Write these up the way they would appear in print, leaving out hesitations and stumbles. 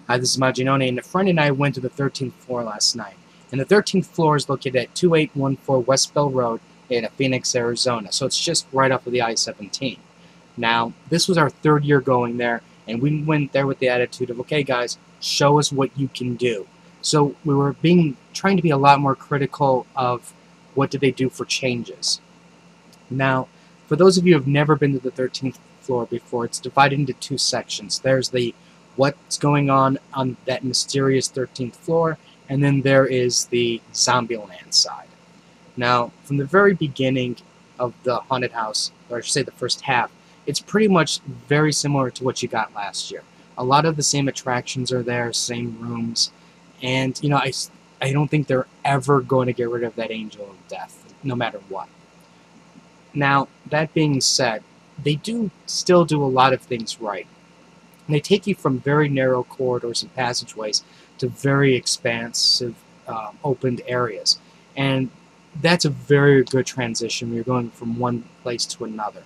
Hi, this is Maginone, and a friend and I went to the 13th floor last night. And the 13th floor is located at 2814 West Bell Road in Phoenix, Arizona, so it's just right off of the I-17. Now, this was our third year going there, and we went there with the attitude of, okay guys, show us what you can do. So we were trying to be a lot more critical of what did they do for changes. Now, for those of you who have never been to the 13th floor before, it's divided into two sections. There's the what's going on that mysterious 13th floor, and then there is the Zombieland side. Now, from the very beginning of the haunted house, or I should say the first half, it's pretty much very similar to what you got last year. A lot of the same attractions are there, same rooms, and you know, I don't think they're ever going to get rid of that Angel of Death, no matter what. Now, that being said, they do still do a lot of things right. They take you from very narrow corridors and passageways to very expansive, opened areas. And that's a very good transition when you're going from one place to another.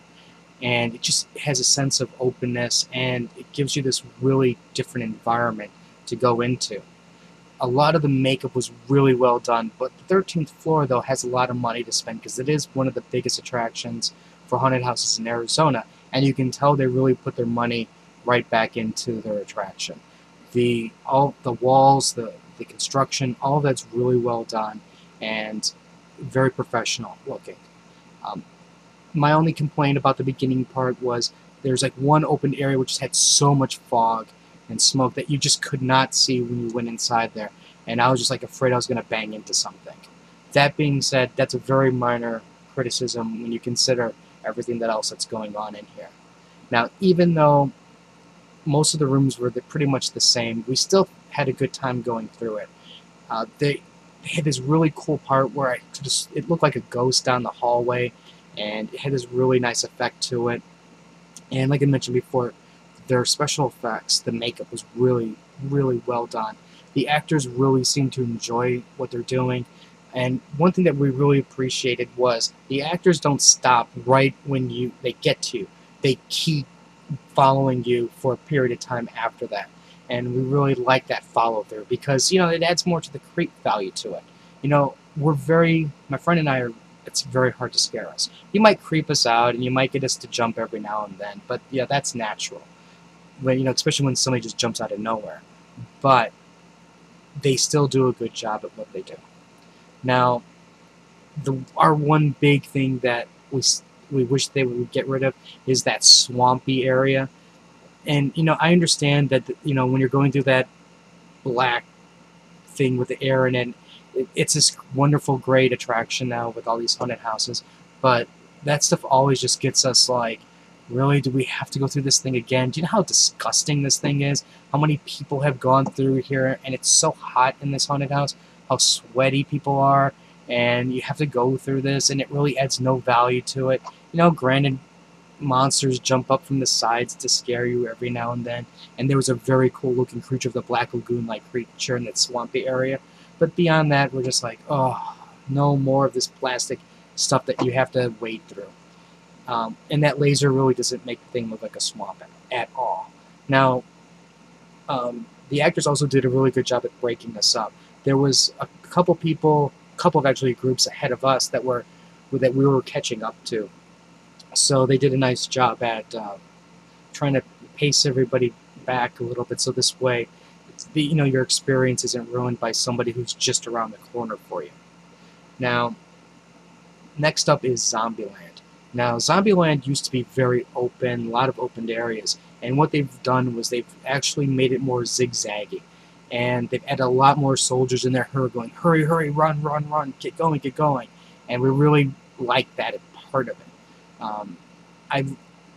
And it just has a sense of openness, and it gives you this really different environment to go into. A lot of the makeup was really well done, but the 13th floor, though, has a lot of money to spend because it is one of the biggest attractions for haunted houses in Arizona, and you can tell they really put their money right back into their attraction. All the walls, the construction, all that's really well done and very professional looking. My only complaint about the beginning part was there's like one open area which had so much fog and smoke that you just could not see when you went inside there, and I was just like afraid I was going to bang into something. That being said, that's a very minor criticism when you consider everything else that's going on in here. Now, even though most of the rooms were pretty much the same, we still had a good time going through it. They had this really cool part where it looked like a ghost down the hallway, and it had this really nice effect to it. And like I mentioned before, their special effects, the makeup was really, really well done. The actors really seemed to enjoy what they're doing. And one thing that we really appreciated was the actors don't stop right when they get to you. They keep following you for a period of time after that, and we really like that follow through because, you know, it adds more to the creep value to it. You know, my friend and I it's very hard to scare us. You might creep us out and you might get us to jump every now and then, but yeah, that's natural. When, you know, especially when somebody just jumps out of nowhere. But they still do a good job at what they do. Now, our one big thing that we wish they would get rid of is that swampy area. And, you know, I understand that, you know, when you're going through that black thing with the air in it, it's this wonderful, great attraction now with all these haunted houses. But that stuff always just gets us like, really, do we have to go through this thing again? Do you know how disgusting this thing is? How many people have gone through here, and it's so hot in this haunted house, how sweaty people are, and you have to go through this, and it really adds no value to it. You know, granted, monsters jump up from the sides to scare you every now and then, and there was a very cool looking creature of the Black Lagoon-like creature in that swampy area. But beyond that, we're just like, oh, no more of this plastic stuff that you have to wade through. And that laser really doesn't make the thing look like a swamp at all. Now, the actors also did a really good job at breaking this up. There was a couple of actually groups ahead of us that we were catching up to. So they did a nice job at trying to pace everybody back a little bit, so this way, you know, your experience isn't ruined by somebody who's just around the corner for you. Now, next up is Zombieland. Now, Zombieland used to be very open, a lot of opened areas, and what they've done was they've actually made it more zigzaggy, and they've added a lot more soldiers in there who are going, hurry, hurry, run, run, run, get going, and we really like that part of it.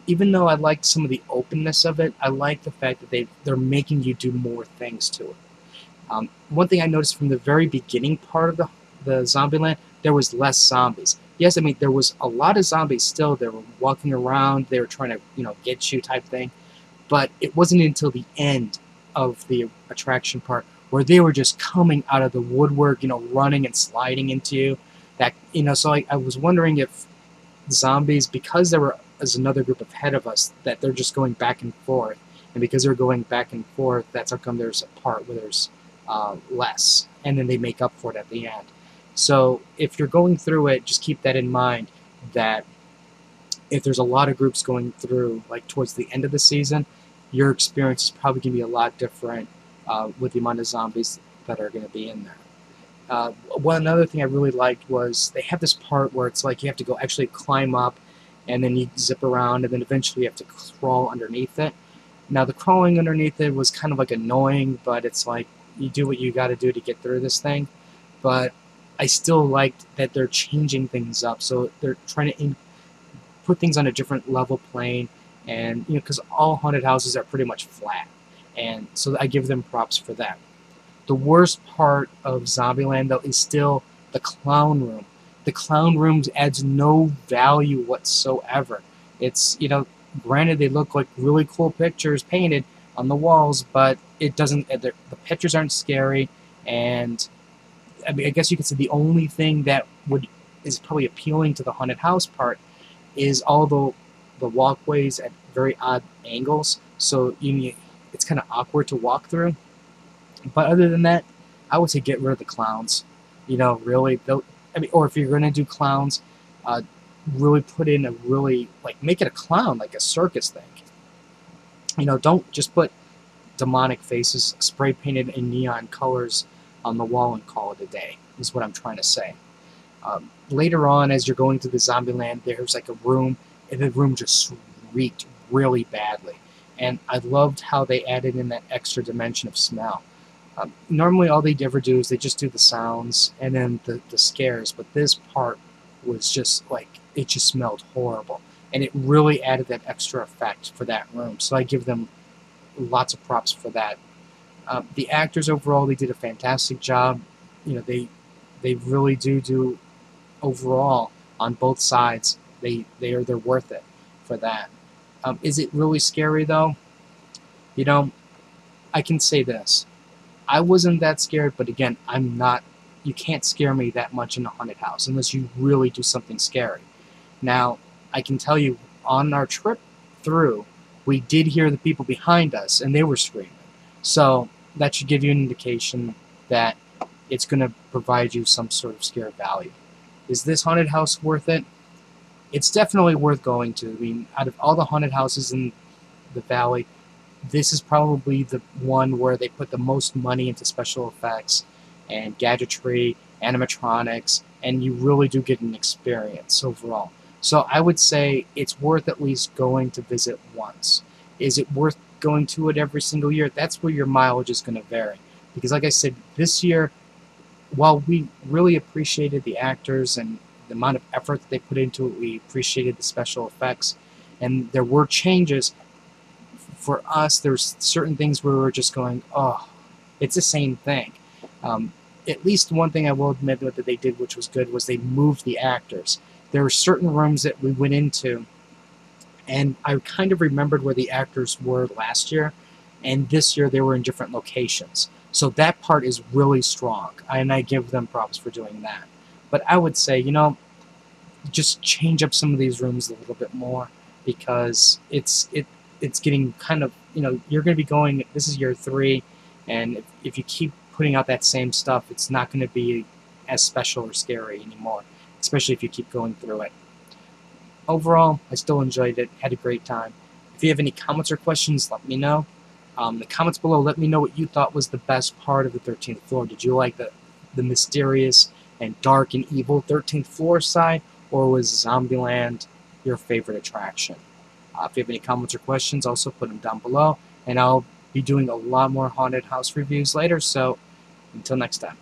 Even though I like some of the openness of it, I like the fact that they're making you do more things to it. One thing I noticed from the very beginning part of the Zombieland, there was less zombies. Yes, I mean, there was a lot of zombies still. They were walking around, they were trying to, you know, get you type thing. But it wasn't until the end of the attraction part where they were just coming out of the woodwork, you know, running and sliding into you. That, you know, so I was wondering if zombies, because there was another group ahead of us, that they're just going back and forth, and because they're going back and forth, that's how come there's a part where there's less, and then they make up for it at the end. So if you're going through it, just keep that in mind, that if there's a lot of groups going through, like towards the end of the season, your experience is probably going to be a lot different with the amount of zombies that are going to be in there. One other thing I really liked was they have this part where it's like you have to go actually climb up, and then you zip around, and then eventually you have to crawl underneath it. Now the crawling underneath it was kind of like annoying, but it's like you do what you got to do to get through this thing. But I still liked that they're changing things up, so they're trying to put things on a different level plane, and because all haunted houses are pretty much flat, and so I give them props for that. The worst part of Zombieland, though, is still the clown room. The clown room adds no value whatsoever. It's, granted they look like really cool pictures painted on the walls, but it doesn't. The pictures aren't scary, and I mean, I guess you could say the only thing that is probably appealing to the haunted house part is all the walkways at very odd angles, so it's kind of awkward to walk through. But other than that, I would say get rid of the clowns. Really, or if you're going to do clowns, really put in make it a clown, like a circus thing. Don't just put demonic faces spray painted in neon colors on the wall and call it a day, is what I'm trying to say. Later on, as you're going through the Zombieland, there's like a room, and the room just reeked really badly. And I loved how they added in that extra dimension of smell. Normally all they ever do is they just do the sounds and then the scares, but this part was just it just smelled horrible. And it really added that extra effect for that room. So I give them lots of props for that. The actors overall, they did a fantastic job. They really do overall on both sides. They're worth it for that. Is it really scary though? I can say this. I wasn't that scared, but again, I'm not. You can't scare me that much in a haunted house unless you really do something scary. Now, I can tell you, on our trip through, we did hear the people behind us, and they were screaming. So that should give you an indication that it's going to provide you some sort of scare value. Is this haunted house worth it? It's definitely worth going to. I mean, out of all the haunted houses in the valley, this is probably the one where they put the most money into special effects and gadgetry, animatronics, and you really do get an experience overall. So I would say it's worth at least going to visit once. Is it worth going to it every single year? That's where your mileage is going to vary. Because like I said, this year, while we really appreciated the actors and the amount of effort that they put into it, we appreciated the special effects, and there were changes. For us, there's certain things where we were just going, oh, it's the same thing. At least one thing I will admit that they did, which was good, was they moved the actors. There were certain rooms that we went into, and I kind of remembered where the actors were last year, and this year they were in different locations. So that part is really strong, and I give them props for doing that. But I would say, just change up some of these rooms a little bit more, because it's getting kind of, you're going to be going, this is year 3, and if you keep putting out that same stuff, it's not going to be as special or scary anymore, especially if you keep going through it. Overall, I still enjoyed it, had a great time. If you have any comments or questions, let me know. In the comments below, let me know what you thought was the best part of the 13th floor. Did you like the mysterious and dark and evil 13th floor side, or was Zombieland your favorite attraction? If you have any comments or questions, also put them down below, and I'll be doing a lot more haunted house reviews later, so until next time.